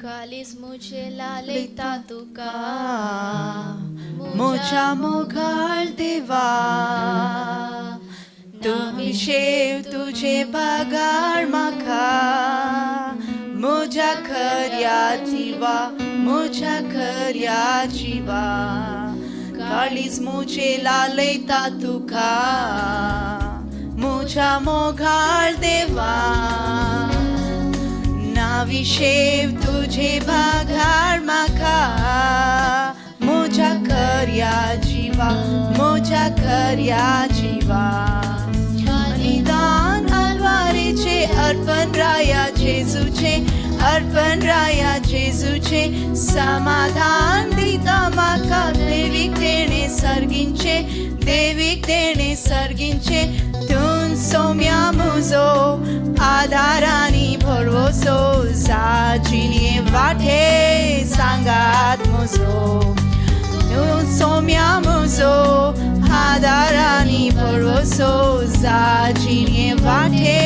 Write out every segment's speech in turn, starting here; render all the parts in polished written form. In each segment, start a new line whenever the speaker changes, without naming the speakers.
कालीज मुझे लालयता तुका
म्हज्या मोगाळ देवा तुमी शेव तुझे बागार म्हाका म्हज्या खऱ्या जिवा म्हज्या खऱ्या जिवा काळीज मुझे लालयता तुका म्हज्या मोगाळ देवा नाविशेव तुझे बागार म्हाका म्हज्या खऱ्या जिवा म्हज्या खऱ्या जिवा निदान आलवारीचे अर्पण राया जेजूचे अर्पण राया जेजूचे समाधान दिता म्हाका देवीक देणे सर्गींचे देवीक देणे सर्गींचे तून सौम्या म्हजो आदारानी भरवोसो जाचिने वाटे सांगात म्हजो तून सौम्या म्हजो आदारानी भरवोसो जाचिने वाटे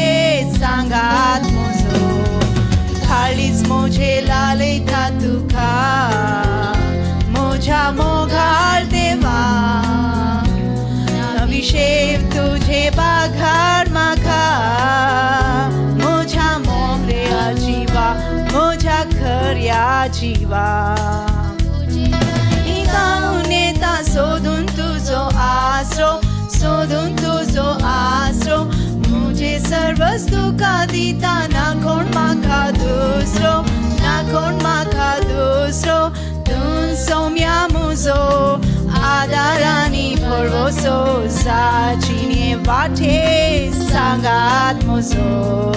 सांगात म्हजो काळीज मुझे लालयता तुका म्हज्या मोगाळ देवा अभिषेक तुझे बागार म्हाका म्हज्या मोगऱ्या जिवा म्हज्या खऱ्या जिवा गावून येता सोदून तुजो आसरो सोदून तुजो आसरो मुझे सर्वच तुका दिता ना कोण म्हाका दुसरो ना कोण म्हाका दुसरो तून सौम्या म्हजो आदारानी भरवोसो जाचिने वाटे सांगात म्हजो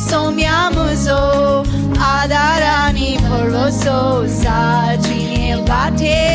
सौम्या म्हजो आदारानी भरवोसो जाचिने वाटे